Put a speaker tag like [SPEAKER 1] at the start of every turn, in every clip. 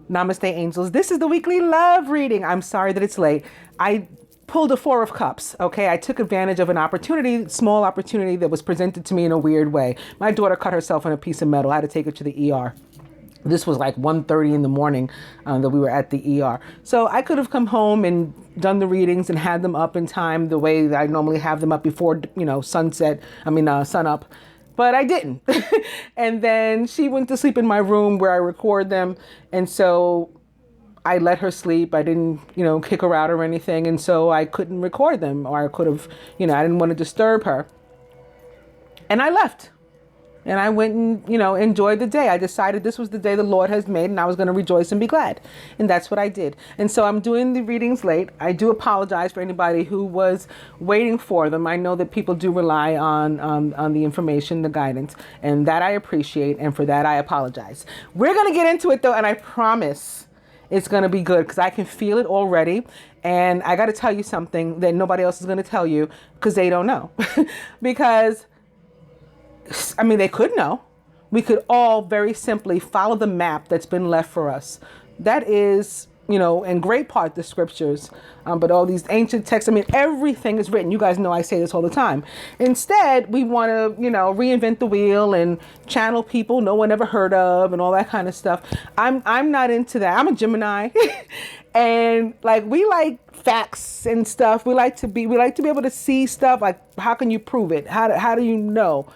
[SPEAKER 1] Namaste, angels. This is the weekly love reading. I'm sorry that it's late. I pulled a 4 of cups. Okay. I took advantage of an opportunity, small opportunity that was presented to me in a weird way. My daughter cut herself on a piece of metal. I had to take her to the ER. This was like 1:30 in the morning that we were at the ER. So I could have come home and done the readings and had them up in time the way that I normally have them up before, sun up. But I didn't. And then she went to sleep in my room where I record them. And so I let her sleep. I didn't, kick her out or anything. And so I couldn't record them, or I could have, I didn't want to disturb her. And I left. And I went and, enjoyed the day. I decided this was the day the Lord has made and I was going to rejoice and be glad. And that's what I did. And so I'm doing the readings late. I do apologize for anybody who was waiting for them. I know that people do rely on the information, the guidance, and that I appreciate. And for that, I apologize. We're going to get into it though. And I promise it's going to be good because I can feel it already. And I got to tell you something that nobody else is going to tell you because they don't know. Because they could know. We could all very simply follow the map that's been left for us. That is, in great part the scriptures, but all these ancient texts, everything is written. You guys know I say this all the time. Instead, we want to, reinvent the wheel and channel people no one ever heard of and all that kind of stuff. I'm not into that. I'm a Gemini. And we like facts and stuff. We like to be able to see stuff. Like, how can you prove it? How do you know?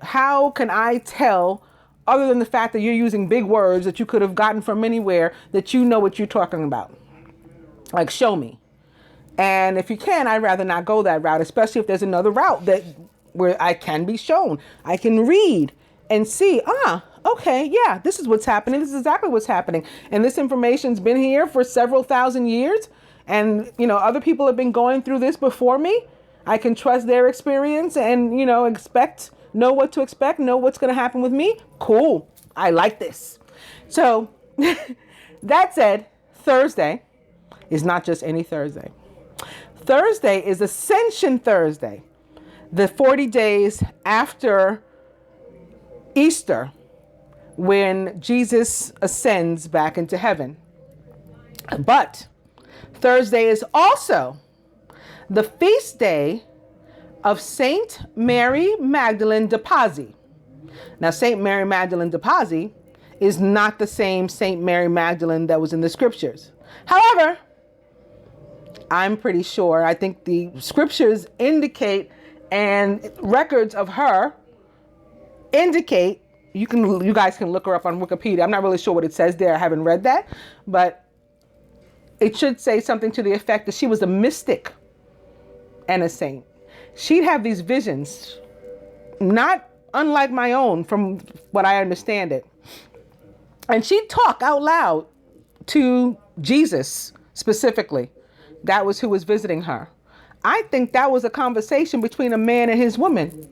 [SPEAKER 1] How can I tell, other than the fact that you're using big words that you could have gotten from anywhere, that you know what you're talking about? Like, show me. And if you can, I'd rather not go that route, especially if there's another route where I can be shown. I can read and see, okay, yeah, this is what's happening. This is exactly what's happening. And this information's been here for several thousand years. And, other people have been going through this before me. I can trust their experience and, know what to expect, know what's going to happen with me. Cool. I like this. So that said, Thursday is not just any Thursday. Thursday is Ascension Thursday, the 40 days after Easter, when Jesus ascends back into heaven. But Thursday is also the feast day of Saint Mary Magdalene de Pazzi. Now, Saint Mary Magdalene de Pazzi is not the same Saint Mary Magdalene that was in the scriptures. However, I'm pretty sure, I think the scriptures indicate and records of her indicate, you guys can look her up on Wikipedia. I'm not really sure what it says there. I haven't read that, but it should say something to the effect that she was a mystic and a saint. She'd have these visions, not unlike my own from what I understand it. And she'd talk out loud to Jesus specifically. That was who was visiting her. I think that was a conversation between a man and his woman.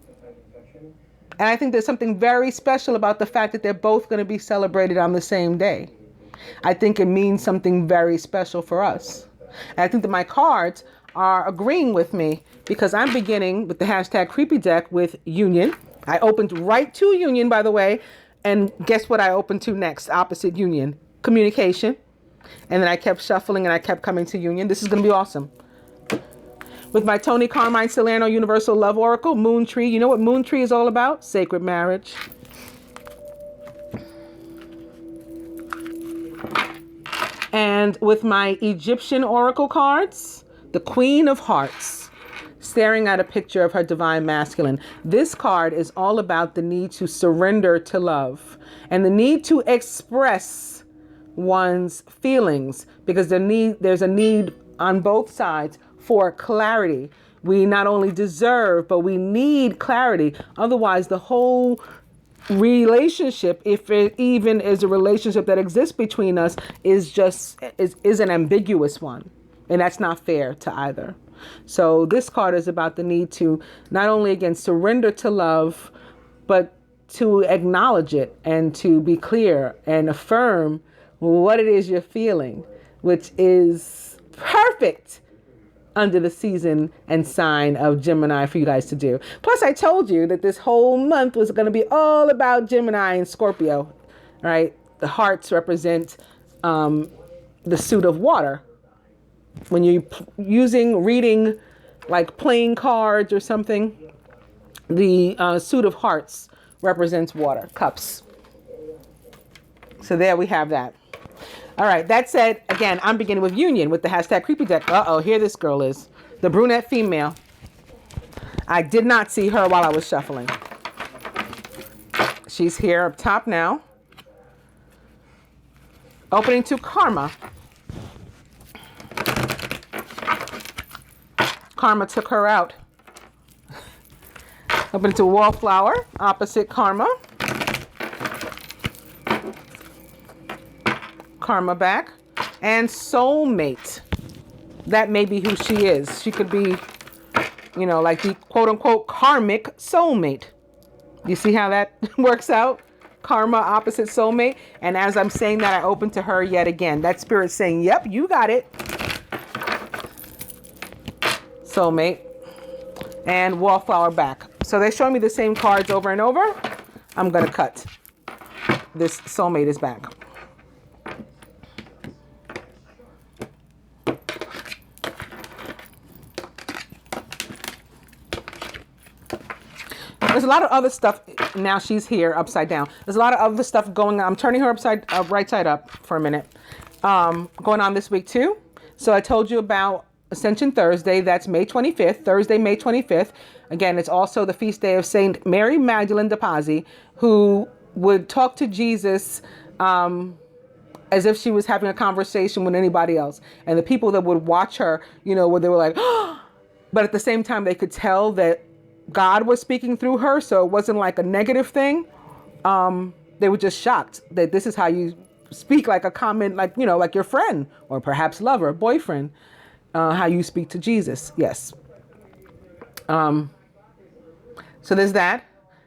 [SPEAKER 1] And I think there's something very special about the fact that they're both going to be celebrated on the same day. I think it means something very special for us. And I think that my cards are agreeing with me because I'm beginning with the hashtag creepy deck with union. I opened right to union, by the way. And guess what I opened to next? Opposite union. Communication. And then I kept shuffling and I kept coming to union. This is going to be awesome. With my Tony Carmine Salerno Universal Love Oracle, Moon Tree. You know what Moon Tree is all about? Sacred marriage. And with my Egyptian Oracle cards, the Queen of Hearts, staring at a picture of her divine masculine. This card is all about the need to surrender to love and the need to express one's feelings, because there's a need on both sides for clarity. We not only deserve, but we need clarity. Otherwise, the whole relationship, if it even is a relationship that exists between us, is an ambiguous one. And that's not fair to either. So this card is about the need to not only, again, surrender to love, but to acknowledge it and to be clear and affirm what it is you're feeling, which is perfect under the season and sign of Gemini for you guys to do. Plus, I told you that this whole month was going to be all about Gemini and Scorpio, right? the hearts represent the suit of water. When you're reading, like playing cards or something, the suit of hearts represents water, cups. So there we have that. All right, that said, again, I'm beginning with union with the hashtag creepy deck. Uh-oh, here this girl is. The brunette female. I did not see her while I was shuffling. She's here up top now. Opening to karma. Karma took her out. Opening to wallflower, opposite karma. Karma back. And soulmate. That may be who she is. She could be, you know, like the quote unquote karmic soulmate. You see how that works out? Karma opposite soulmate. And as I'm saying that, I open to her yet again. That spirit saying, yep, you got it. Soulmate. And wallflower back. So they're showing me the same cards over and over. I'm going to cut. This soulmate is back. There's a lot of other stuff. Now she's here upside down. There's a lot of other stuff going on. I'm turning her right side up for a minute. Going on this week too. So I told you about Ascension Thursday. That's May 25th. Thursday, May 25th. Again, it's also the feast day of Saint Mary Magdalene de Pazzi, who would talk to Jesus as if she was having a conversation with anybody else. And the people that would watch her, you know, where they were like, oh! But at the same time, they could tell that God was speaking through her, so it wasn't like a negative thing. They were just shocked that this is how you speak, like a common, like, you know, like your friend or perhaps lover, boyfriend, how you speak to Jesus. Yes. So there's that.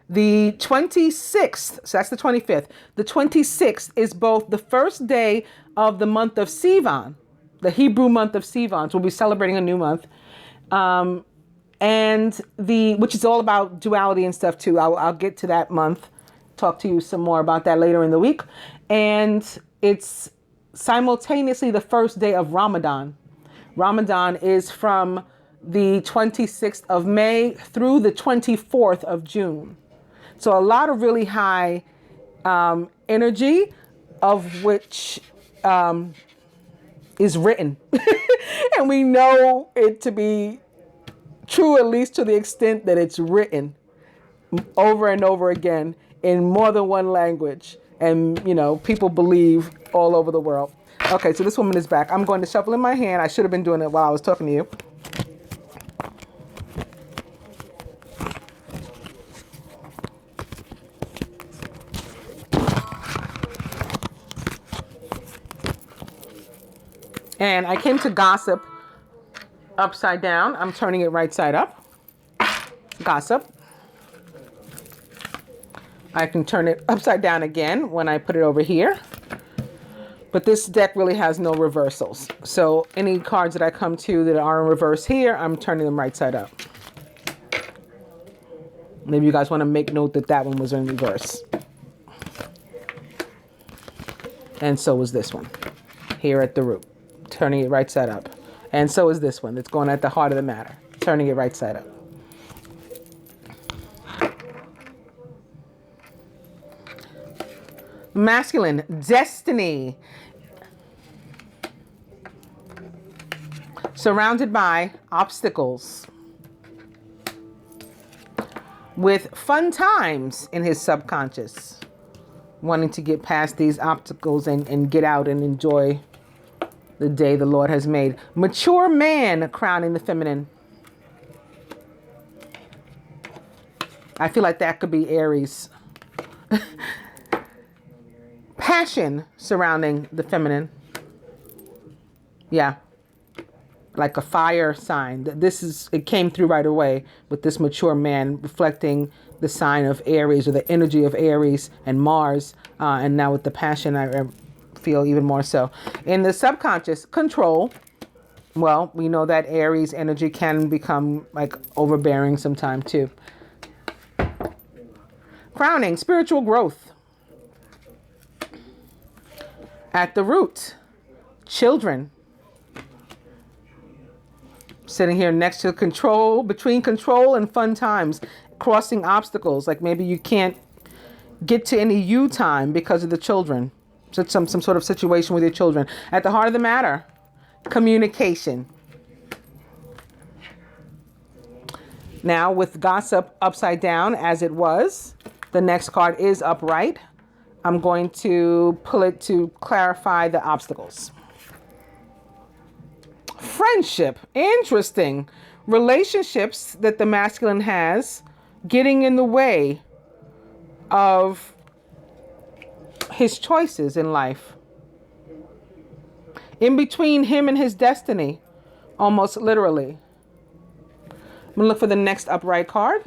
[SPEAKER 1] The 26th, so that's the 25th. The 26th is both the first day of the month of Sivan, the Hebrew month of Sivan. So we'll be celebrating a new month. And which is all about duality and stuff too. I'll get to that month, talk to you some more about that later in the week. And it's simultaneously the first day of Ramadan. Ramadan is from the 26th of May through the 24th of June. So a lot of really high energy, of which is written. And we know it to be true, at least to the extent that it's written over and over again in more than one language. And, you know, people believe all over the world. Okay, so this woman is back. I'm going to shuffle in my hand. I should have been doing it while I was talking to you. And I came to gossip upside down. I'm turning it right side up. Gossip. I can turn it upside down again when I put it over here. But this deck really has no reversals. So any cards that I come to that are in reverse here, I'm turning them right side up. Maybe you guys want to make note that that one was in reverse. And so was this one here at the root. Turning it right side up. And so is this one that's going at the heart of the matter. Turning it right side up. Masculine, destiny. Surrounded by obstacles. With fun times in his subconscious. Wanting to get past these obstacles and get out and enjoy the day the Lord has made. Mature man crowning the feminine. I feel like that could be Aries. Passion surrounding the feminine. Yeah. Like a fire sign. It came through right away with this mature man reflecting the sign of Aries or the energy of Aries and Mars. And now with the passion, I feel even more so. In the subconscious, control. Well, we know that Aries energy can become like overbearing sometime too. Crowning, spiritual growth. At the root, children. Sitting here next to control, between control and fun times, crossing obstacles. Like maybe you can't get to any you time because of the children. So some sort of situation with your children. At the heart of the matter, communication. Now with gossip upside down as it was, the next card is upright. I'm going to pull it to clarify the obstacles. Friendship. Interesting. Relationships that the masculine has getting in the way of his choices in life. In between him and his destiny, almost literally. I'm going to look for the next upright card.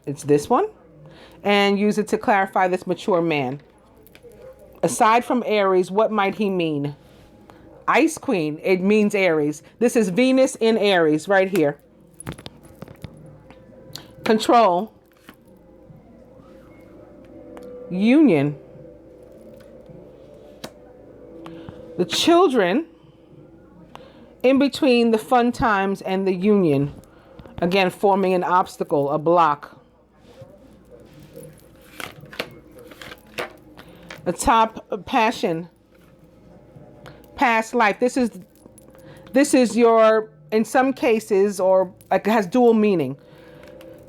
[SPEAKER 1] It's this one. And use it to clarify this mature man. Aside from Aries, what might he mean? Ice Queen, it means Aries. This is Venus in Aries right here. Control. Union. The children in between the fun times and the union. Again, forming an obstacle, a block. The top, passion. Past life. This is your, in some cases, or like it has dual meaning.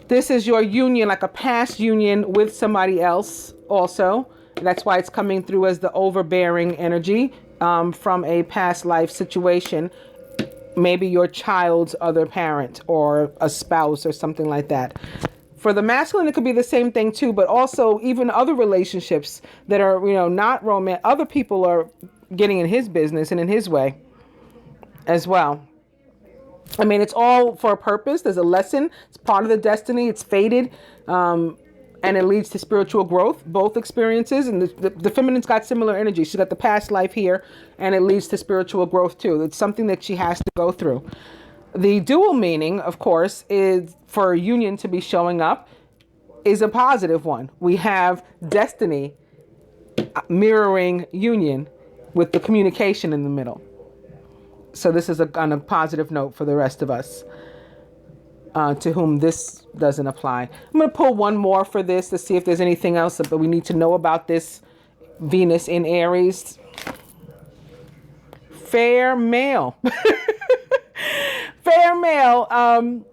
[SPEAKER 1] This is your union, like a past union with somebody else also. That's why it's coming through as the overbearing energy from a past life situation. Maybe your child's other parent or a spouse or something like that. For the masculine, it could be the same thing too, but also even other relationships that are, not romantic. Other people are getting in his business and in his way as well. I mean, it's all for a purpose. There's a lesson. It's part of the destiny. It's fated. And it leads to spiritual growth, both experiences. And the feminine's got similar energy. She's got the past life here, and it leads to spiritual growth too. It's something that she has to go through. The dual meaning, of course, is for union to be showing up is a positive one. We have destiny mirroring union with the communication in the middle. So this is on a positive note for the rest of us to whom this doesn't apply. I'm going to pull one more for this to see if there's anything else that we need to know about this Venus in Aries. Fair male. Fair male.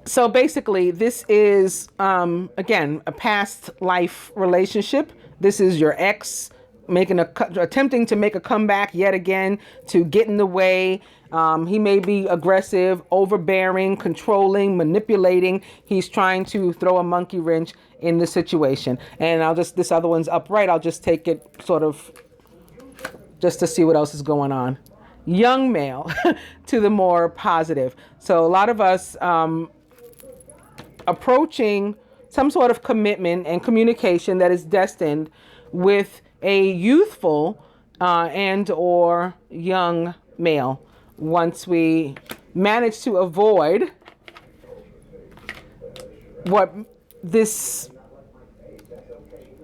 [SPEAKER 1] So basically, this is, again, a past life relationship. This is your ex attempting to make a comeback yet again to get in the way. He may be aggressive, overbearing, controlling, manipulating. He's trying to throw a monkey wrench in the situation. And this other one's upright. I'll just take it sort of just to see what else is going on. Young male to the more positive. So a lot of us approaching some sort of commitment and communication that is destined with a youthful and or young male. Once we manage to avoid what this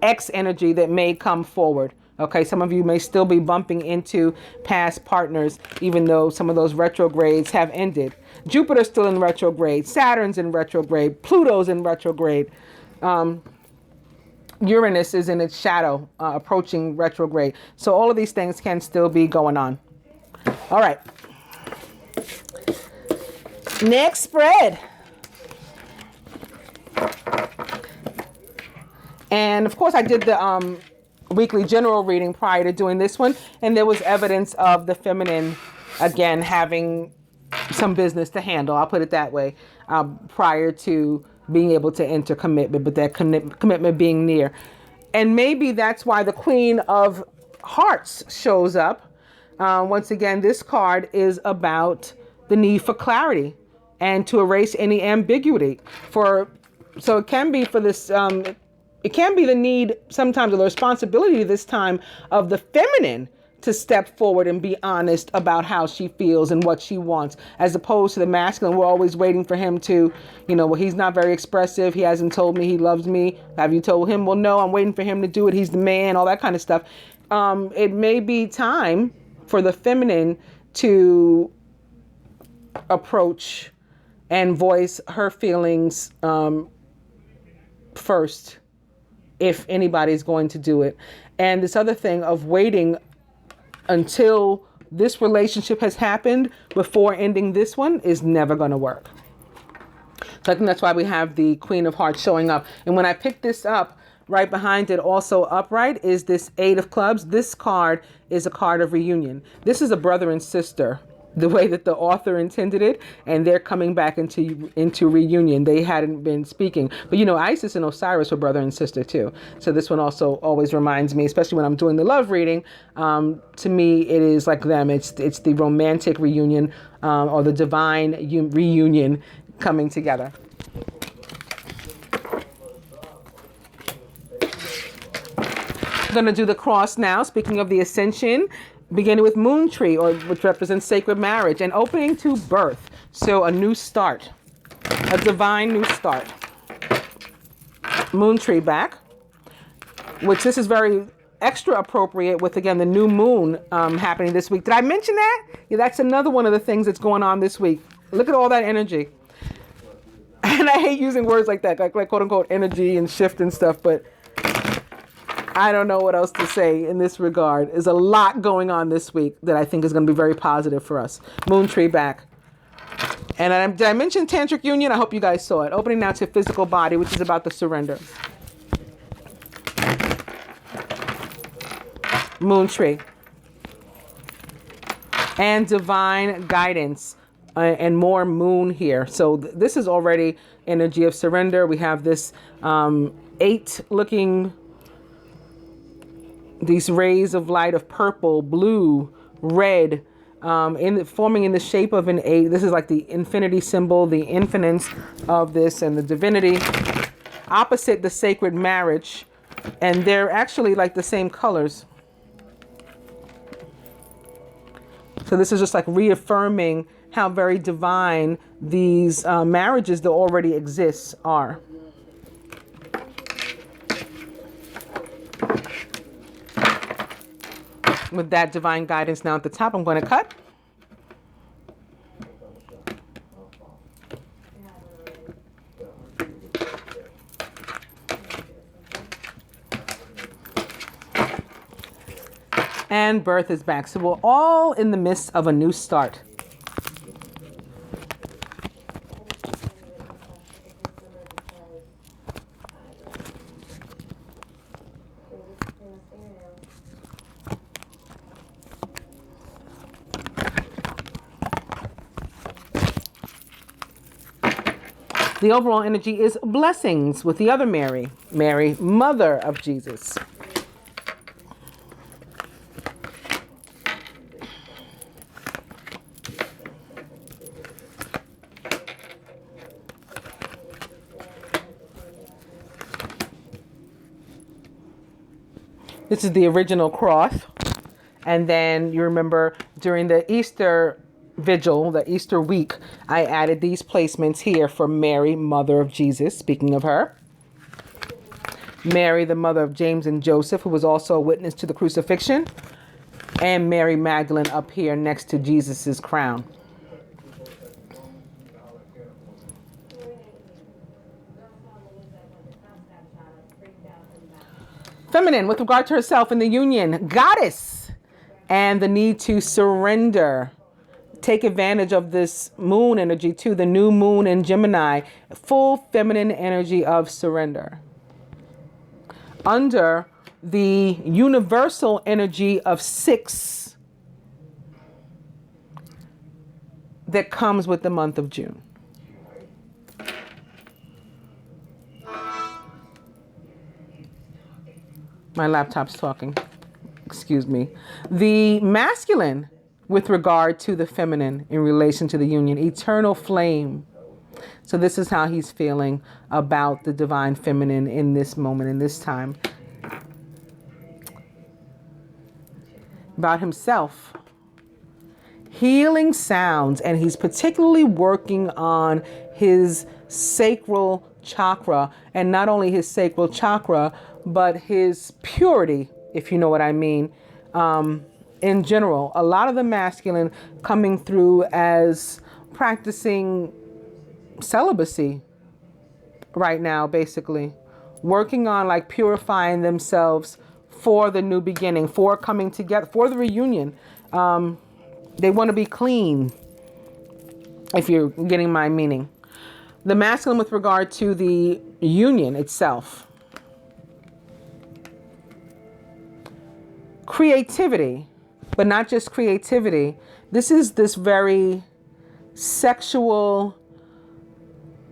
[SPEAKER 1] X energy that may come forward. Okay, some of you may still be bumping into past partners, even though some of those retrogrades have ended. Jupiter's still in retrograde. Saturn's in retrograde. Pluto's in retrograde. Uranus is in its shadow, approaching retrograde. So all of these things can still be going on. All right. Next spread. And of course I did the weekly general reading prior to doing this one. And there was evidence of the feminine, again, having some business to handle. I'll put it that way, prior to being able to enter commitment, but that commitment being near. And maybe that's why the Queen of Hearts shows up. Once again, this card is about the need for clarity and to erase any ambiguity. So it can be for this, it can be the need sometimes, or the responsibility this time of the feminine to step forward and be honest about how she feels and what she wants, as opposed to the masculine. We're always waiting for him to, well, he's not very expressive. He hasn't told me he loves me. Have you told him? Well, no, I'm waiting for him to do it. He's the man, all that kind of stuff. it may be time for the feminine to approach and voice her feelings first, if anybody's going to do it. And this other thing of waiting until this relationship has happened before ending this one is never going to work. So I think that's why we have the Queen of Hearts showing up. And when I picked this up, right behind it, also upright, is this Eight of Clubs. This card is a card of reunion. This is a brother and sister, the way that the author intended it, and they're coming back into reunion. They hadn't been speaking. But you know, Isis and Osiris were brother and sister too. So this one also always reminds me, especially when I'm doing the love reading, to me it is like them. It's the romantic reunion, or the divine reunion coming together. Going to do the cross now. Speaking of the ascension, beginning with moon tree, which represents sacred marriage, and opening to birth. So a new start, a divine new start. Moon tree back, which this is very extra appropriate with, again, the new moon happening this week. Did I mention that? Yeah, that's another one of the things that's going on this week. Look at all that energy. And I hate using words like that, like quote unquote energy and shift and stuff, but I don't know what else to say in this regard. There's a lot going on this week that I think is going to be very positive for us. Moon tree back. And did I mention tantric union? I hope you guys saw it. Opening now to physical body, which is about the surrender. Moon tree. And divine guidance. And more moon here. So this is already energy of surrender. We have this 8 looking, these rays of light of purple, blue, red, forming in the shape of an 8. This is like the infinity symbol, the infinite of this, and the divinity. Opposite the sacred marriage. And they're actually like the same colors. So this is just like reaffirming how very divine these marriages that already exist are. With that divine guidance now at the top, I'm going to cut. And birth is back. So we're all in the midst of a new start. The overall energy is blessings with the other Mary, Mary, mother of Jesus. This is the original cross. And then you remember during the Easter Vigil, the Easter week, I added these placements here for Mary, mother of Jesus, speaking of her. Mary, the mother of James and Joseph, who was also a witness to the crucifixion. And Mary Magdalene up here next to Jesus's crown. Feminine, with regard to herself in the union, goddess, and the need to surrender. Take advantage of this moon energy too, the new moon in Gemini, full feminine energy of surrender. Under the universal energy of 6 that comes with the month of June. My laptop's talking. Excuse me. The masculine with regard to the feminine in relation to the union, eternal flame. So this is how he's feeling about the divine feminine in this moment, in this time. About himself. Healing sounds, and he's particularly working on his sacral chakra, and not only his sacral chakra, but his purity if you know what I mean. In general, a lot of the masculine coming through as practicing celibacy right now, basically working on like purifying themselves for the new beginning, for coming together, for the reunion. They want to be clean, if you're getting my meaning. The masculine with regard to the union itself. Creativity, but not just creativity. This is this very sexual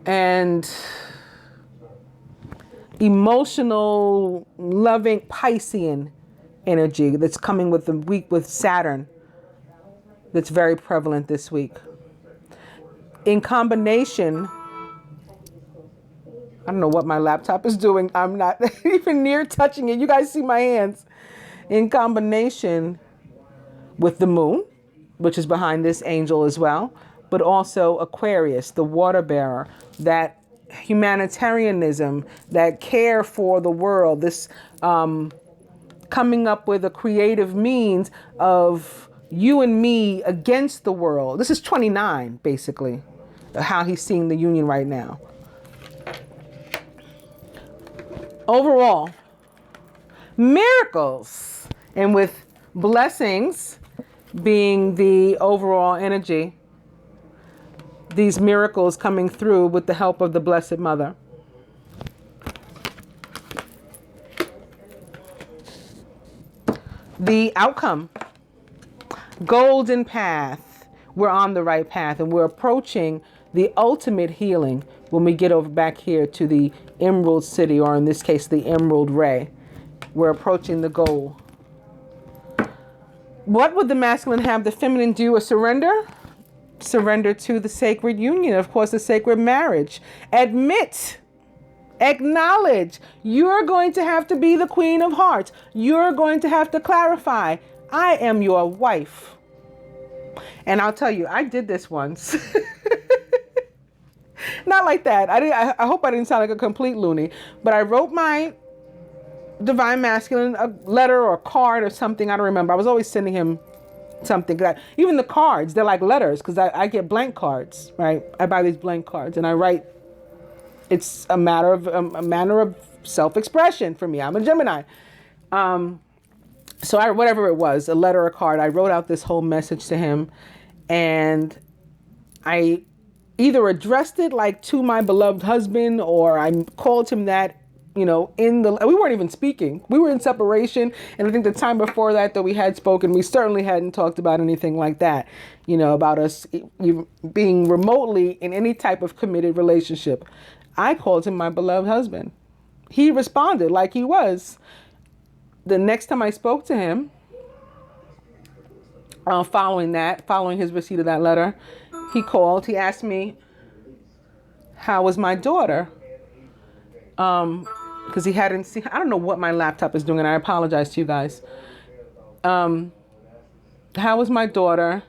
[SPEAKER 1] and emotional, loving Piscean energy that's coming with the week with Saturn. That's very prevalent this week. In combination, I don't know what my laptop is doing. I'm not even near touching it. You guys see my hands. In combination with the moon, which is behind this angel as well, but also Aquarius, the water bearer, that humanitarianism, that care for the world, this coming up with a creative means of you and me against the world. This is 29, basically, how he's seeing the union right now. Overall, miracles, and with blessings being the overall energy, these miracles coming through with the help of the Blessed Mother. The outcome, golden path. We're on the right path, and we're approaching the ultimate healing when we get over back here to the Emerald City, or in this case, the Emerald Ray. We're approaching the goal. What would the masculine have the feminine do? A surrender? Surrender to the sacred union, of course, the sacred marriage. Admit, acknowledge, you're going to have to be the Queen of Hearts. You're going to have to clarify, I am your wife. And I'll tell you, I did this once. Not like that. I hope I didn't sound like a complete loony, but I wrote my divine masculine a letter or a card or something. I don't remember. I was always sending him something. Even the cards, they're like letters, because I get blank cards, right? I buy these blank cards and I write. It's a manner of self-expression for me. I'm a Gemini. So whatever it was, a letter or a card, I wrote out this whole message to him, and I either addressed it like to my beloved husband, or I called him that, we weren't even speaking. We were in separation. And I think the time before that we had spoken, we certainly hadn't talked about anything like that, about us being remotely in any type of committed relationship. I called him my beloved husband. He responded like he was. The next time I spoke to him, following his receipt of that letter, he called, he asked me, how was my daughter? Because he hadn't seen, I don't know what my laptop is doing, and I apologize to you guys. How was my daughter?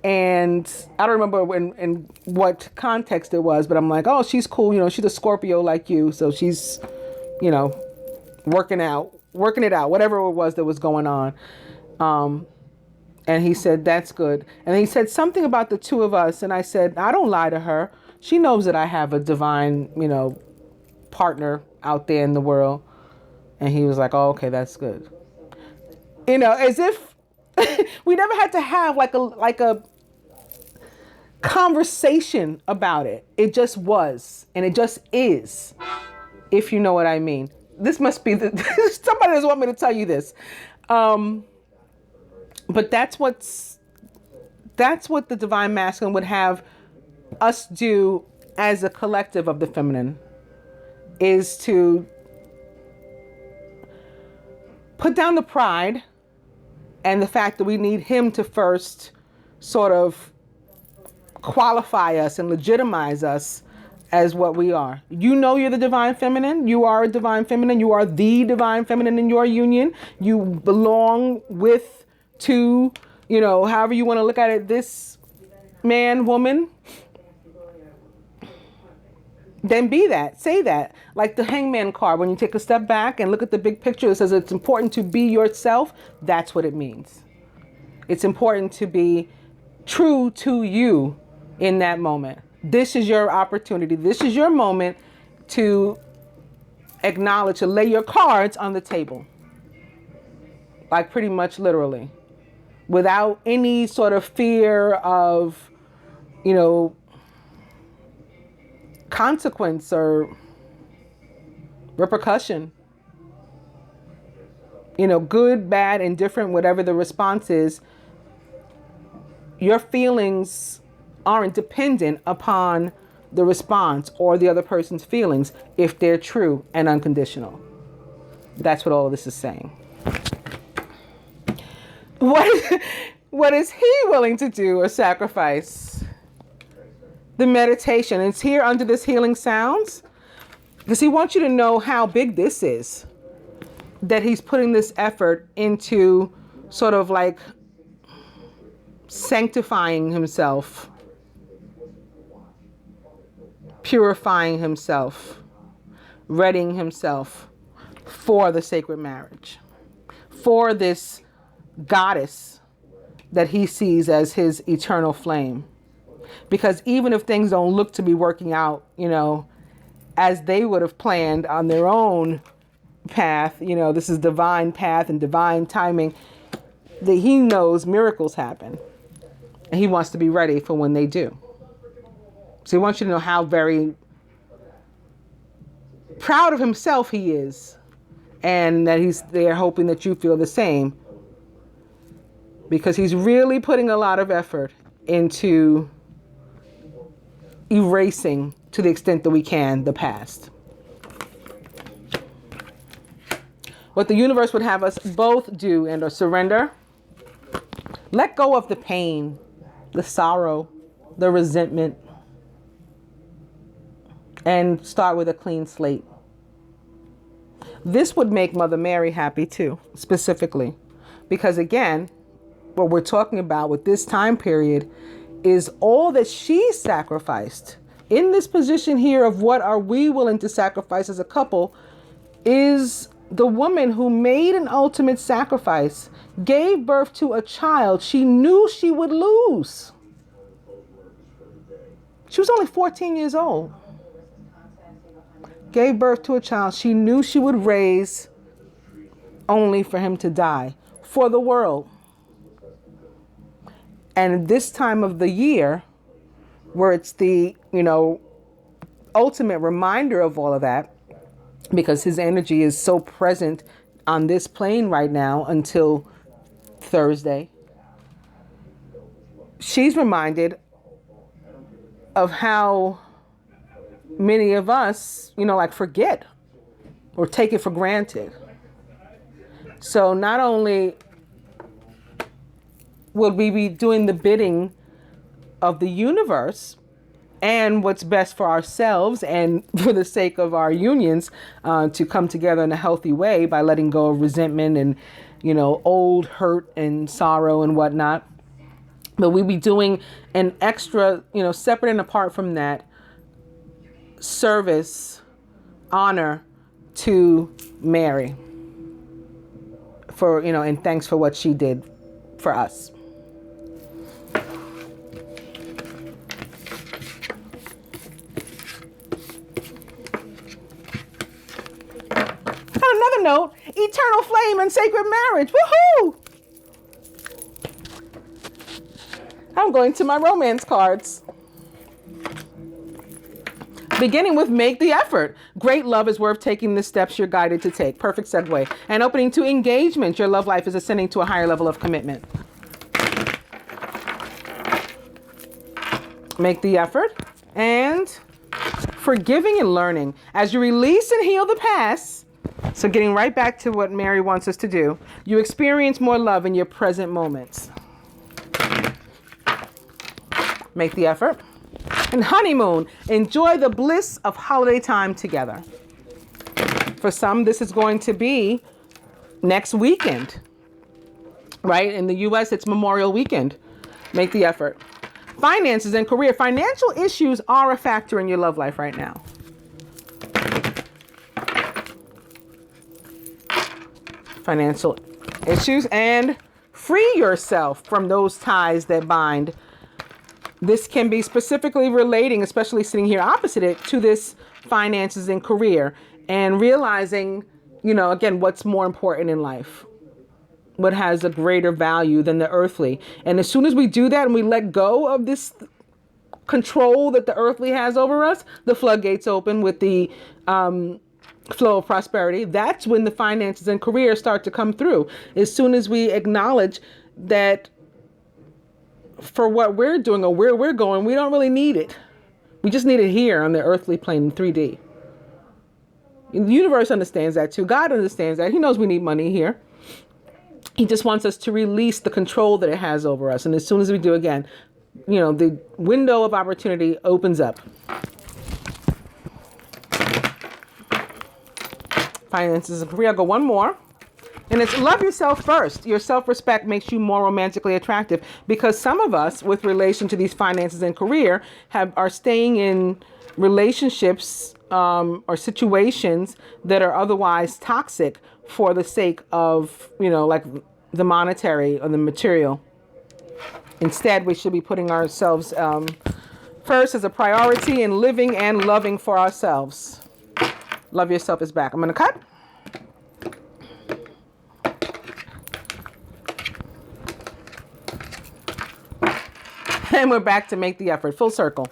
[SPEAKER 1] And I don't remember in what context it was, but I'm like, oh, she's cool. She's a Scorpio like you. So she's, working it out, whatever it was that was going on. And he said, that's good. And he said something about the two of us. And I said, I don't lie to her. She knows that I have a divine, partner out there in the world. And he was like, oh, okay, that's good. As if we never had to have like a conversation about it. It just was, and it just is, if you know what I mean. This must be somebody doesn't want me to tell you this. But that's what the divine masculine would have us do as a collective of the feminine, is to put down the pride and the fact that we need him to first sort of qualify us and legitimize us as what we are. You're the divine feminine. You are a divine feminine. You are the divine feminine in your union. You belong to, however you want to look at it, this man, woman. then be that. Say that. Like the Hangman card, when you take a step back and look at the big picture, it says it's important to be yourself. That's what it means. It's important to be true to you in that moment. This is your opportunity. This is your moment to acknowledge, to lay your cards on the table. Like pretty much literally. Without any sort of fear of, consequence or repercussion. Good, bad, indifferent, whatever the response is, your feelings aren't dependent upon the response or the other person's feelings if they're true and unconditional. That's what all of this is saying. What is he willing to do or sacrifice? The meditation. It's here under this healing sounds because he wants you to know how big this is. That he's putting this effort into sort of like sanctifying himself, purifying himself, readying himself for the sacred marriage, for this goddess that he sees as his eternal flame. Because even if things don't look to be working out, as they would have planned on their own path, this is divine path and divine timing, that he knows miracles happen. And he wants to be ready for when they do. So he wants you to know how very proud of himself he is. And that he's there hoping that you feel the same. Because he's really putting a lot of effort into erasing, to the extent that we can, the past. What the universe would have us both do and or surrender. Let go of the pain, the sorrow, the resentment. And start with a clean slate. This would make Mother Mary happy too, specifically. Because again, what we're talking about with this time period is all that she sacrificed in this position here of what are we willing to sacrifice as a couple is the woman who made an ultimate sacrifice, gave birth to a child she knew she would lose. She was only 14 years old. Gave birth to a child she knew she would raise only for him to die for the world. And this time of the year, where it's the, ultimate reminder of all of that, because his energy is so present on this plane right now until Thursday, she's reminded of how many of us, forget or take it for granted. So not only will we be doing the bidding of the universe and what's best for ourselves and for the sake of our unions to come together in a healthy way by letting go of resentment and, old hurt and sorrow and whatnot. But we'll be doing an extra, separate and apart from that, service, honor to Mary for, and thanks for what she did for us. On another note, eternal flame and sacred marriage. Woohoo! I'm going to my romance cards. Beginning with make the effort. Great love is worth taking the steps you're guided to take. Perfect segue. And opening to engagement. Your love life is ascending to a higher level of commitment. Make the effort. And forgiving and learning. As you release and heal the past, so getting right back to what Mary wants us to do, you experience more love in your present moments. Make the effort. And honeymoon, enjoy the bliss of holiday time together. For some, this is going to be next weekend, right? In the U.S., it's Memorial Weekend. Make the effort. Finances and career. Financial issues are a factor in your love life right now. financial issues, and free yourself from those ties that bind. This can be specifically relating, especially sitting here opposite it, to this finances and career, and realizing, again, what's more important in life, what has a greater value than the earthly. And as soon as we do that and we let go of this control that the earthly has over us, the floodgates open with the flow of prosperity. That's when the finances and career start to come through. As soon as we acknowledge that for what we're doing or where we're going, we don't really need it. We just need it here on the earthly plane in 3D. The universe understands that too. God understands that. He knows we need money here. He just wants us to release the control that it has over us. And as soon as we do, again, the window of opportunity opens up. Finances and career. I'll go one more. And it's love yourself first. Your self-respect makes you more romantically attractive, because some of us, with relation to these finances and career, are staying in relationships or situations that are otherwise toxic for the sake of, like the monetary or the material. Instead, we should be putting ourselves first as a priority and living and loving for ourselves. Love yourself is back. I'm going to cut. And we're back to make the effort. Full circle.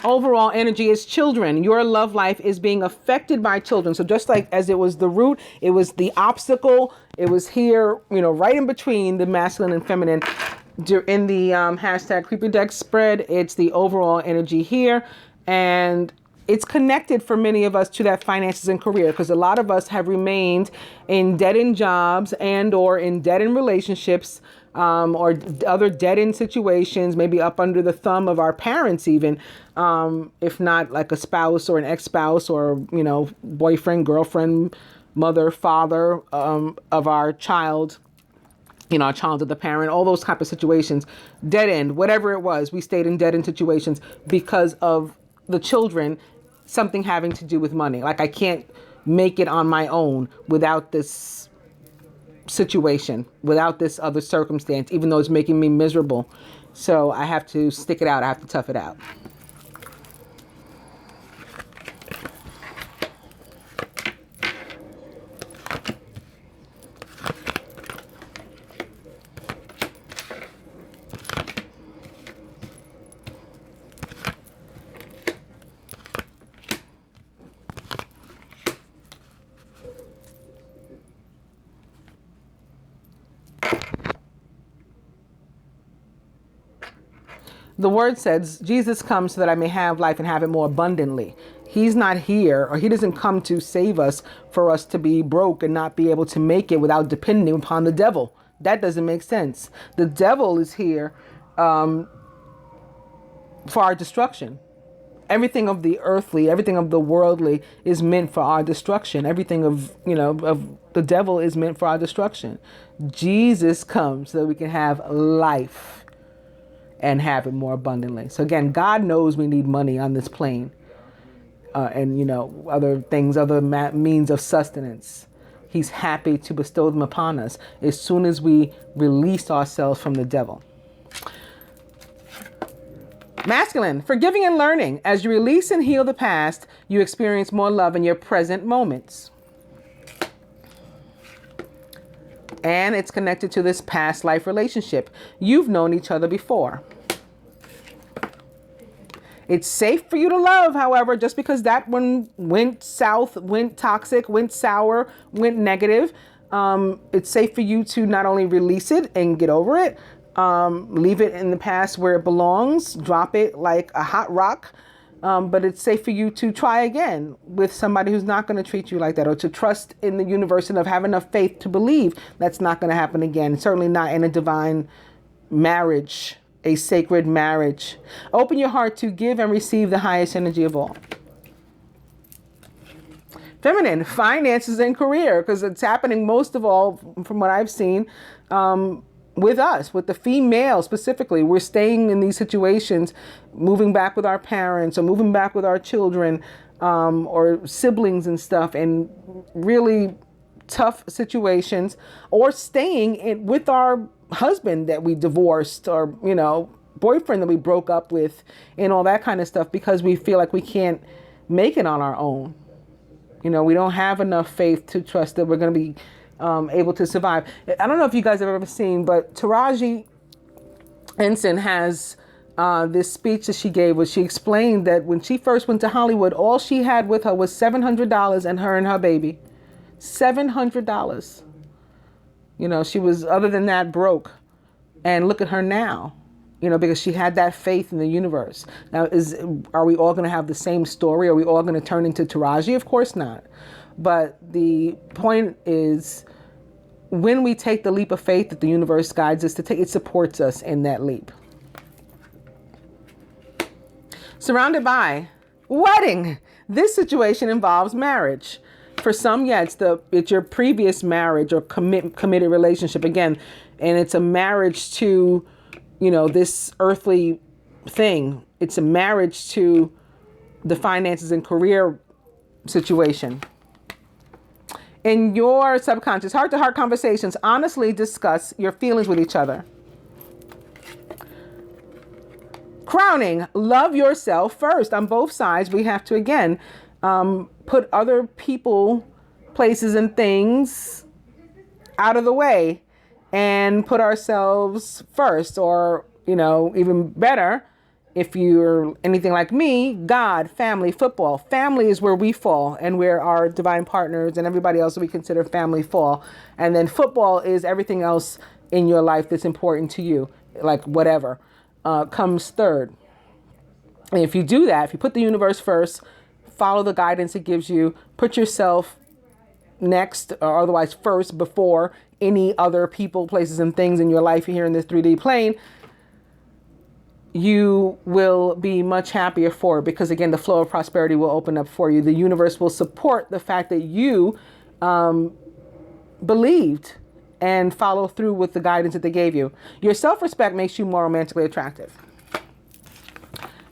[SPEAKER 1] Overall energy is children. Your love life is being affected by children. So just like as it was the root, it was the obstacle. It was here, right in between the masculine and feminine. In the hashtag Creepy Deck spread, it's the overall energy here. And it's connected for many of us to that finances and career, because a lot of us have remained in dead-end jobs and or in dead-end relationships, or other dead-end situations, maybe up under the thumb of our parents even, if not like a spouse or an ex-spouse or, boyfriend, girlfriend, mother, father of our child, our child of the parent, all those type of situations, dead end, whatever it was, we stayed in dead end situations because of the children, something having to do with money. Like I can't make it on my own without this situation, without this other circumstance, even though it's making me miserable. So I have to stick it out. I have to tough it out. The word says, Jesus comes so that I may have life and have it more abundantly. He's not here, or he doesn't come to save us for us to be broke and not be able to make it without depending upon the devil. That doesn't make sense. The devil is here for our destruction. Everything of the earthly, everything of the worldly is meant for our destruction. Everything of the devil is meant for our destruction. Jesus comes so that we can have life and have it more abundantly. So again, God knows we need money on this plane, and other things, other means of sustenance. He's happy to bestow them upon us as soon as we release ourselves from the devil. Masculine, forgiving and learning. As you release and heal the past, you experience more love in your present moments. And it's connected to this past life relationship. You've known each other before. It's safe for you to love, however, just because that one went south, went toxic, went sour, went negative. It's safe for you to not only release it and get over it, leave it in the past where it belongs, drop it like a hot rock. But it's safe for you to try again with somebody who's not going to treat you like that, or to trust in the universe and have enough faith to believe that's not going to happen again. Certainly not in a divine marriage, a sacred marriage. Open your heart to give and receive the highest energy of all. Feminine, finances and career, because it's happening most of all, from what I've seen, with us, with the female specifically. We're staying in these situations, moving back with our parents or moving back with our children or siblings and stuff, and really tough situations, or staying with our husband that we divorced, or, you know, boyfriend that we broke up with, and all that kind of stuff, because we feel like we can't make it on our own. You know, we don't have enough faith to trust that we're going to be able to survive. I don't know if you guys have ever seen, but Taraji Ensign has this speech that she gave, where she explained that when she first went to Hollywood, all she had with her was $700 and her baby. $700. You know, she was, other than that, broke. And look at her now, you know, because she had that faith in the universe. Now, are we all going to have the same story? Are we all going to turn into Taraji? Of course not. But the point is, when we take the leap of faith that the universe guides us to take, it supports us in that leap. Surrounded by wedding. This situation involves marriage. For some, yeah, it's your previous marriage or committed relationship again, and it's a marriage to, you know, this earthly thing. It's a marriage to the finances and career situation. In your subconscious, heart-to-heart conversations, honestly discuss your feelings with each other. Crowning, love yourself first. On both sides, we have to, again, put other people, places, and things out of the way and put ourselves first. Or, you know, even better, if you're anything like me, God, family, football. Family is where we fall and where our divine partners and everybody else that we consider family fall. And then football is everything else in your life that's important to you, like whatever, comes third. And if you do that, if you put the universe first, follow the guidance it gives you, put yourself next or otherwise first before any other people, places, and things in your life here in this 3D plane, you will be much happier for it, because again, the flow of prosperity will open up for you. The universe will support the fact that you believed and follow through with the guidance that they gave you. Your self-respect makes you more romantically attractive.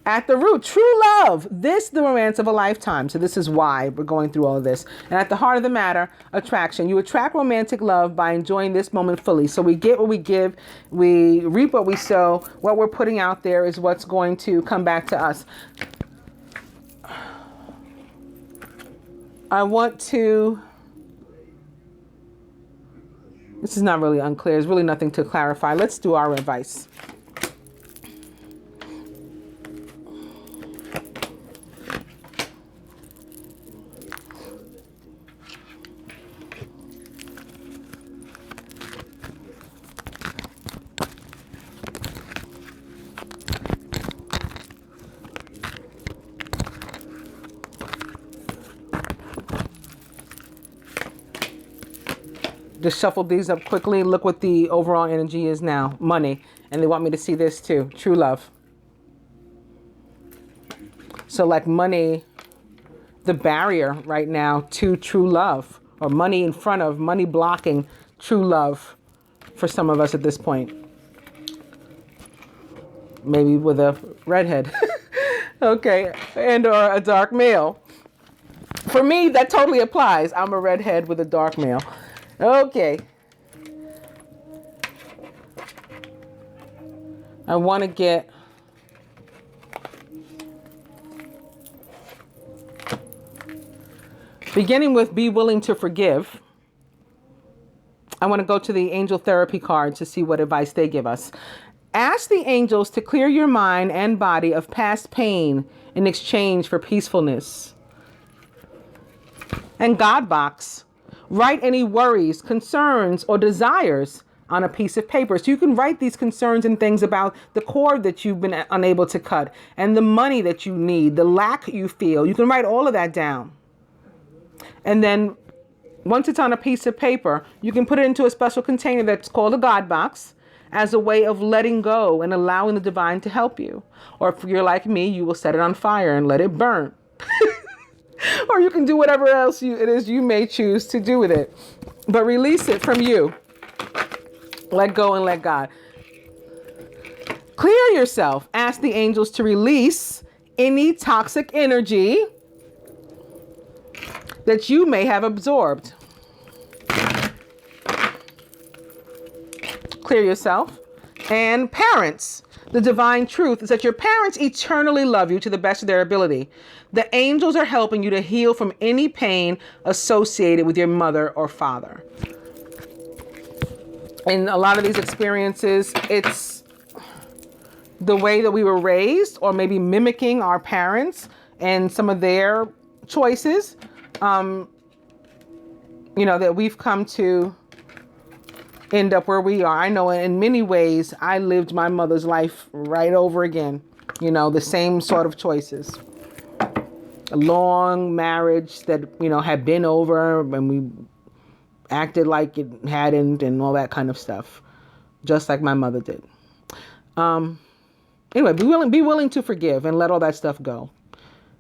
[SPEAKER 1] At the root, true love. This is the romance of a lifetime. So this is why we're going through all of this. And at the heart of the matter, attraction. You attract romantic love by enjoying this moment fully. So we get what we give. We reap what we sow. What we're putting out there is what's going to come back to us. I want to... This is not really unclear. There's really nothing to clarify. Let's do our advice. Just shuffled these up quickly. Look what the overall energy is now. Money. And they want me to see this too. True love. So like money, the barrier right now to true love, or money in front of, money blocking true love for some of us at this point. Maybe with a redhead. Okay. And or a dark male. For me, that totally applies. I'm a redhead with a dark male. Okay. I want to get beginning with be willing to forgive. I want to go to the angel therapy card to see what advice they give us. Ask the angels to clear your mind and body of past pain in exchange for peacefulness. And God box. Write any worries, concerns, or desires on a piece of paper. So you can write these concerns and things about the cord that you've been unable to cut, and the money that you need, the lack you feel. You can write all of that down. And then once it's on a piece of paper, you can put it into a special container that's called a God box, as a way of letting go and allowing the divine to help you. Or if you're like me, you will set it on fire and let it burn. Or you can do whatever else it is you may choose to do with it. But release it from you. Let go and let God. Clear yourself. Ask the angels to release any toxic energy that you may have absorbed. Clear yourself. And parents, the divine truth is that your parents eternally love you to the best of their ability. The angels are helping you to heal from any pain associated with your mother or father. In a lot of these experiences, it's the way that we were raised, or maybe mimicking our parents and some of their choices, that we've come to end up where we are. I know in many ways I lived my mother's life right over again. The same sort of choices. A long marriage that, had been over, and we acted like it hadn't, and all that kind of stuff. Just like my mother did. Anyway, be willing to forgive and let all that stuff go.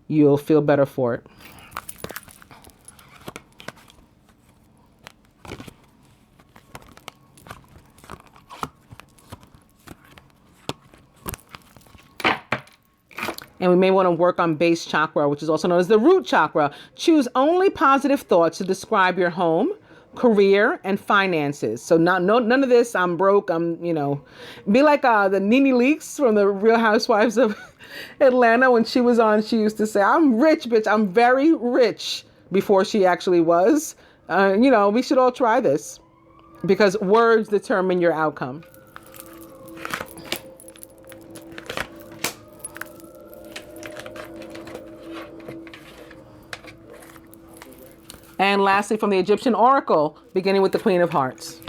[SPEAKER 1] You'll feel better for it. And we may want to work on base chakra, which is also known as the root chakra. Choose only positive thoughts to describe your home, career, and finances. So none of this, I'm broke, be like the Nene Leakes from the Real Housewives of Atlanta. When she was on, she used to say, I'm rich, bitch. I'm very rich, before she actually was. We should all try this, because words determine your outcome. And lastly, from the Egyptian oracle, beginning with the Queen of Hearts.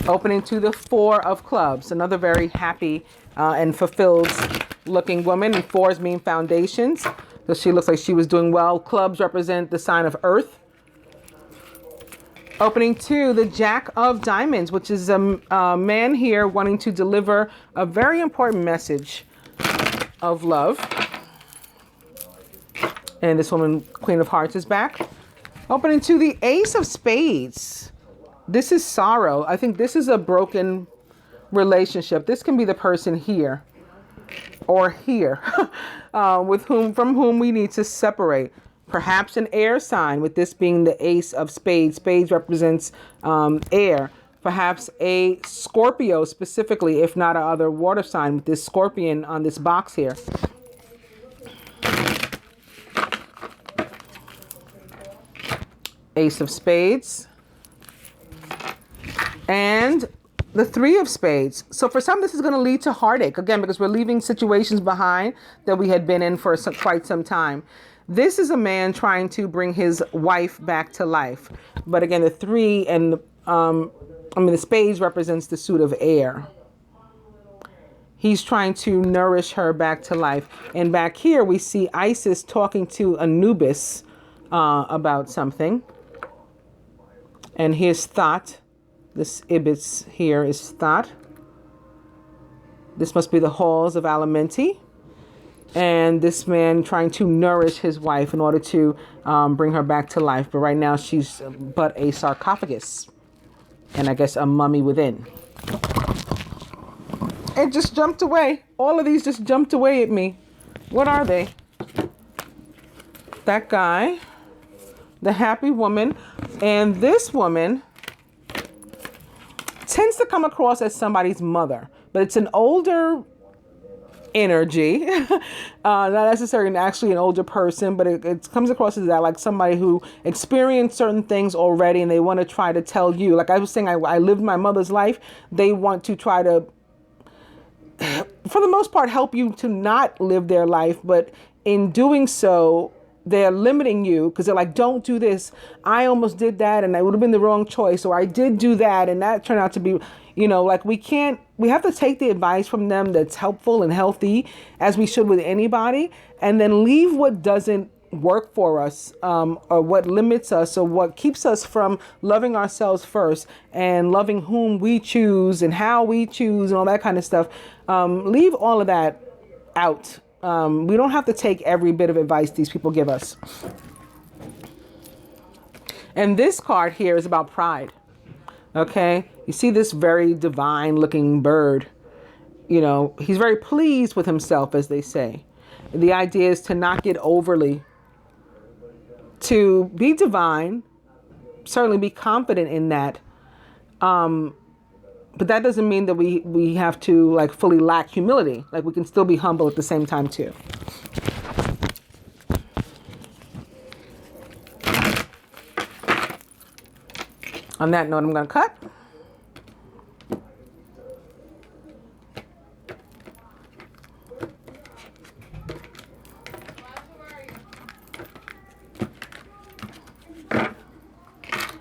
[SPEAKER 1] Opening to the Four of Clubs, another very happy and fulfilled looking woman. And fours mean foundations. So she looks like she was doing well. Clubs represent the sign of Earth. Opening to the Jack of Diamonds, which is a man here wanting to deliver a very important message of love. And this woman, Queen of Hearts, is back. Opening to the Ace of Spades. This is sorrow. I think this is a broken relationship. This can be the person here or here from whom we need to separate. Perhaps an air sign, with this being the Ace of Spades. Spades represents air. Perhaps a Scorpio specifically, if not another water sign, with this scorpion on this box here. Ace of Spades. And the Three of Spades. So for some, this is going to lead to heartache. Again, because we're leaving situations behind that we had been in for quite some time. This is a man trying to bring his wife back to life. But again, the three and the spades represents the suit of air. He's trying to nourish her back to life. And back here, we see Isis talking to Anubis about something. And here's thought. This ibis here is thought. This must be the halls of Alimenti. And this man trying to nourish his wife in order to bring her back to life. But right now she's but a sarcophagus. And I guess a mummy within. It just jumped away. All of these just jumped away at me. What are they? That guy. The happy woman. And this woman tends to come across as somebody's mother. But it's an older energy. Not necessarily actually an older person, but it comes across as that, like somebody who experienced certain things already and they want to try to tell you. Like I was saying, I lived my mother's life. They want to try to, for the most part, help you to not live their life. But in doing so, they're limiting you because they're like, don't do this. I almost did that and it would have been the wrong choice. Or I did do that and that turned out to be, like we have to take the advice from them that's helpful and healthy, as we should with anybody, and then leave what doesn't work for us, or what limits us, or what keeps us from loving ourselves first and loving whom we choose and how we choose and all that kind of stuff. Leave all of that out. We don't have to take every bit of advice these people give us. And this card here is about pride. Okay. You see this very divine looking bird. You know, he's very pleased with himself, as they say. The idea is to not get overly, to be divine, certainly be confident in that. But that doesn't mean that we have to like fully lack humility. Like we can still be humble at the same time too. On that note, I'm going to cut.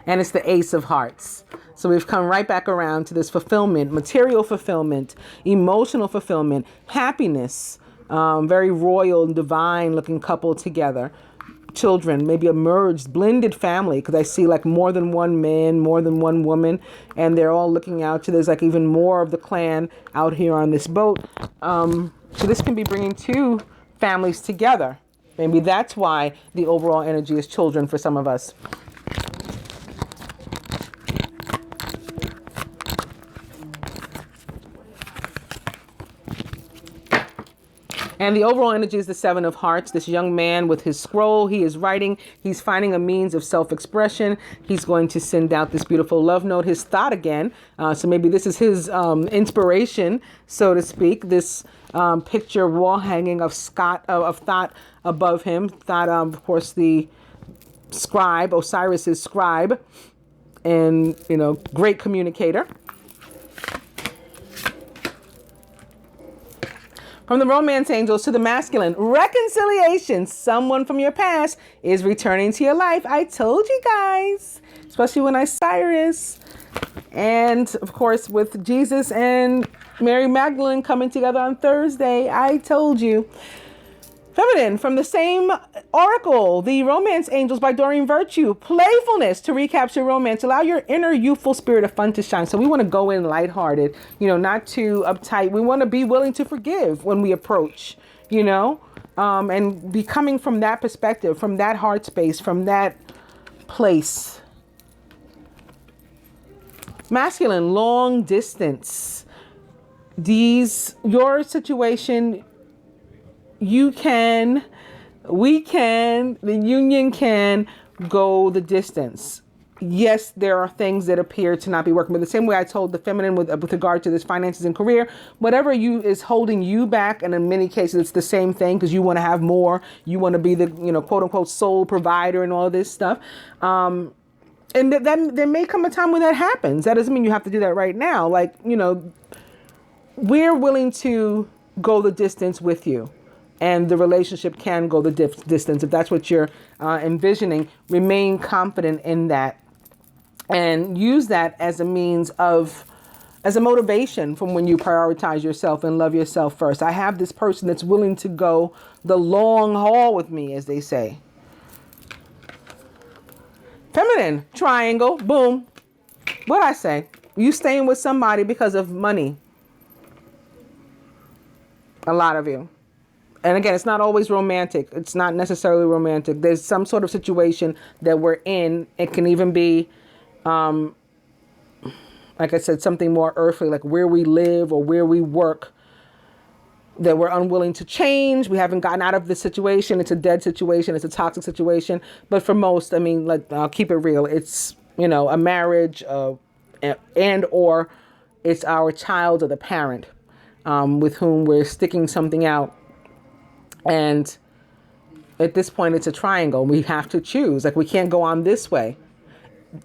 [SPEAKER 1] And it's the Ace of Hearts. So we've come right back around to this fulfillment, material fulfillment, emotional fulfillment, happiness, very royal and divine looking couple together. Children, maybe a merged, blended family, because I see like more than one man, more than one woman, and they're all looking out to, there's like even more of the clan out here on this boat. So this can be bringing two families together. Maybe that's why the overall energy is children for some of us. And the overall energy is the Seven of Hearts. This young man with his scroll, he is writing. He's finding a means of self-expression. He's going to send out this beautiful love note, his thought again. So maybe this is his inspiration, so to speak. This picture wall hanging of thought above him. Thought, of course, the scribe, Osiris's scribe, and, you know, great communicator. From the romance angels to the masculine, reconciliation. Someone from your past is returning to your life. I told you guys, especially when Cyrus. And of course, with Jesus and Mary Magdalene coming together on Thursday, I told you. Feminine, from the same oracle, the romance angels by Doreen Virtue. Playfulness to recapture romance. Allow your inner youthful spirit of fun to shine. So we want to go in lighthearted, you know, not too uptight. We want to be willing to forgive when we approach, you know, and be coming from that perspective, from that heart space, from that place. Masculine, long distance. Your situation, you can, we can, the union can go the distance. Yes, there are things that appear to not be working, but the same way I told the feminine with regard to this finances and career, whatever is holding you back, and in many cases it's the same thing because you want to have more, you want to be the, you know, quote unquote sole provider and all this stuff. And then there may come a time when that happens. That doesn't mean you have to do that right now. Like, you know, we're willing to go the distance with you. And the relationship can go the distance. If that's what you're envisioning, remain confident in that. And use that as a means of, as a motivation from when you prioritize yourself and love yourself first. I have this person that's willing to go the long haul with me, as they say. Feminine, triangle, boom. What'd I say? You staying with somebody because of money. A lot of you. And again, it's not always romantic. It's not necessarily romantic. There's some sort of situation that we're in. It can even be, like I said, something more earthly, like where we live or where we work, that we're unwilling to change. We haven't gotten out of the situation. It's a dead situation. It's a toxic situation. But for most, I mean, like, I'll keep it real. It's, you know, a marriage and or it's our child or the parent with whom we're sticking something out. And at this point, it's a triangle. We have to choose. Like, we can't go on this way.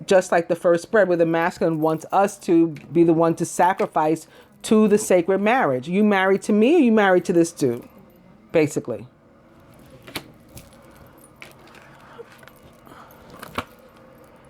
[SPEAKER 1] Just like the first spread where the masculine wants us to be the one to sacrifice to the sacred marriage. You married to me or you married to this dude? Basically.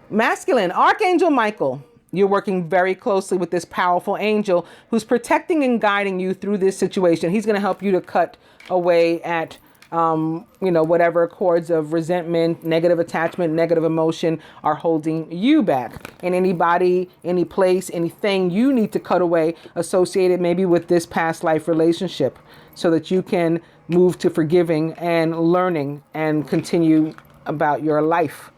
[SPEAKER 1] Masculine, Archangel Michael. You're working very closely with this powerful angel who's protecting and guiding you through this situation. He's going to help you to cut away at, you know, whatever cords of resentment, negative attachment, negative emotion are holding you back. And anybody, any place, anything you need to cut away associated maybe with this past life relationship so that you can move to forgiving and learning and continue about your life.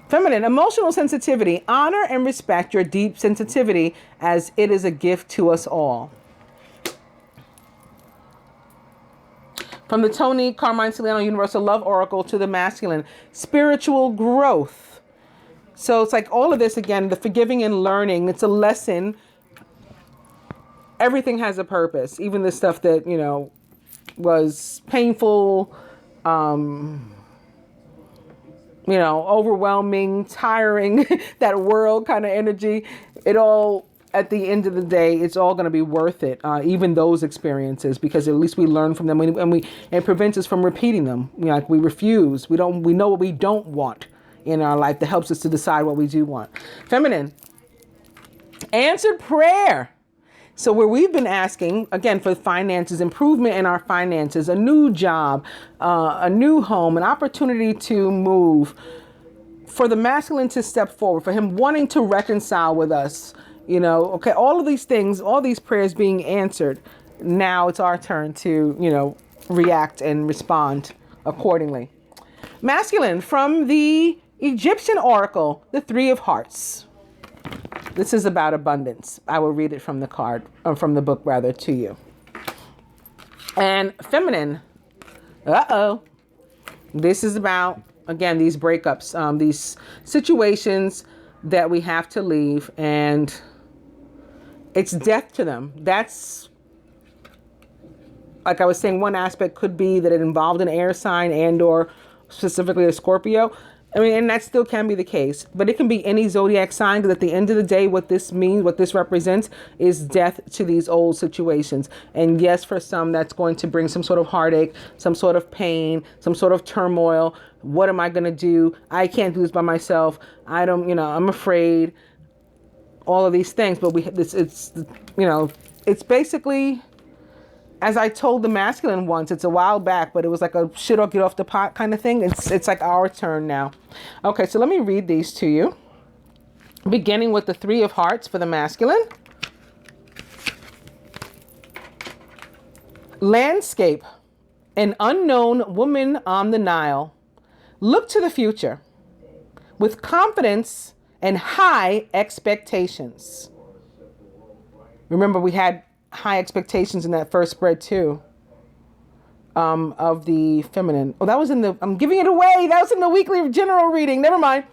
[SPEAKER 1] Feminine, emotional sensitivity. Honor and respect your deep sensitivity as it is a gift to us all. From the Tony Carmine Ciliano Universal Love Oracle to the masculine, spiritual growth. So it's like all of this, again, the forgiving and learning. It's a lesson. Everything has a purpose. Even the stuff that, you know, was painful, you know, overwhelming, tiring, that world kind of energy. It all, at the end of the day, it's all going to be worth it. Even those experiences, because at least we learn from them, and it prevents us from repeating them. You know, like we refuse. We know what we don't want in our life. That helps us to decide what we do want. Feminine, answered prayer. So where we've been asking, again, for finances, improvement in our finances, a new job, a new home, an opportunity to move, for the masculine to step forward, for him wanting to reconcile with us, you know, okay, all of these things, all these prayers being answered. Now it's our turn to, you know, react and respond accordingly. Masculine, from the Egyptian oracle, the Three of Hearts. This is about abundance. I will read it from the card, or from the book rather, to you. And feminine, this is about, again, these breakups, these situations that we have to leave, and it's death to them. That's, like I was saying, one aspect could be that it involved an air sign and or specifically a Scorpio. I mean, and that still can be the case, but it can be any zodiac sign, because at the end of the day, what this means, what this represents, is death to these old situations. And yes, for some, that's going to bring some sort of heartache, some sort of pain, some sort of turmoil. What am I going to do? I can't do this by myself. I don't, you know, I'm afraid. All of these things, but it's, you know, it's basically, as I told the masculine once, it's a while back, but it was like a shit or get off the pot kind of thing. It's like our turn now. Okay, so let me read these to you. Beginning with the Three of Hearts for the masculine. Landscape. An unknown woman on the Nile. Look to the future with confidence and high expectations. Remember, we had high expectations in that first spread too, of the feminine. Oh, that was in the, I'm giving it away. That was in the weekly general reading. Never mind.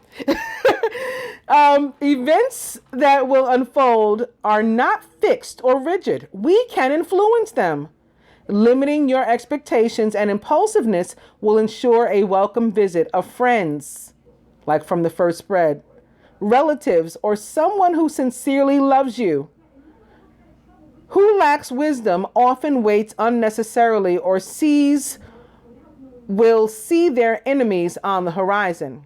[SPEAKER 1] Events that will unfold are not fixed or rigid. We can influence them. Limiting your expectations and impulsiveness will ensure a welcome visit of friends, like from the first spread, relatives, or someone who sincerely loves you. Who lacks wisdom often waits unnecessarily or will see their enemies on the horizon.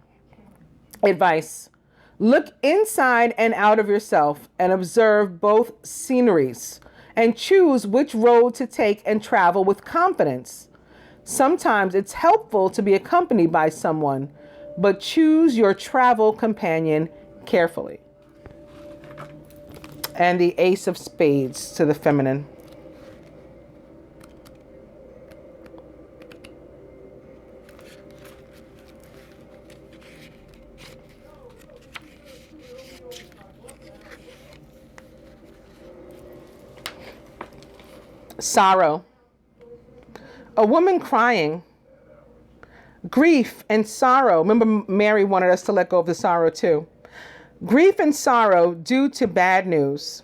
[SPEAKER 1] Advice. Look inside and out of yourself and observe both sceneries and choose which road to take and travel with confidence. Sometimes it's helpful to be accompanied by someone, but choose your travel companion carefully. And the Ace of Spades to the feminine. Sorrow. A woman crying. Grief and sorrow. Remember, Mary wanted us to let go of the sorrow too. Grief and sorrow due to bad news,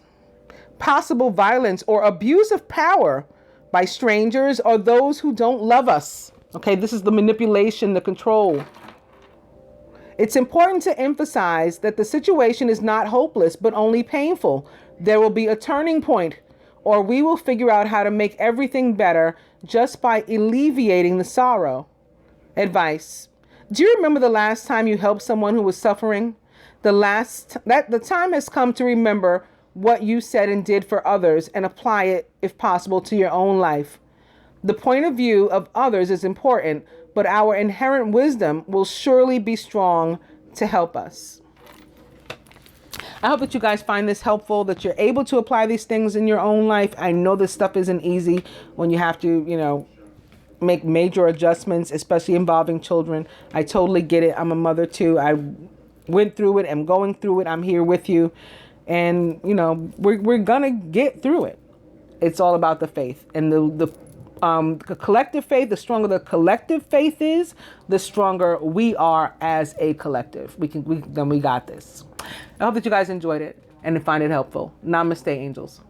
[SPEAKER 1] possible violence or abuse of power by strangers or those who don't love us. Okay, this is the manipulation, the control. It's important to emphasize that the situation is not hopeless, but only painful. There will be a turning point, or we will figure out how to make everything better just by alleviating the sorrow. Advice. Do you remember the last time you helped someone who was suffering? The time has come to remember what you said and did for others and apply it, if possible, to your own life. The point of view of others is important, but our inherent wisdom will surely be strong to help us. I hope that you guys find this helpful, that you're able to apply these things in your own life. I know this stuff isn't easy when you have to, you know, make major adjustments, especially involving children. I totally get it. I'm a mother too. went through it, am going through it. I'm here with you. And, you know, we're going to get through it. It's all about the faith. And the collective faith, the stronger the collective faith is, the stronger we are as a collective. We got this. I hope that you guys enjoyed it and find it helpful. Namaste, angels.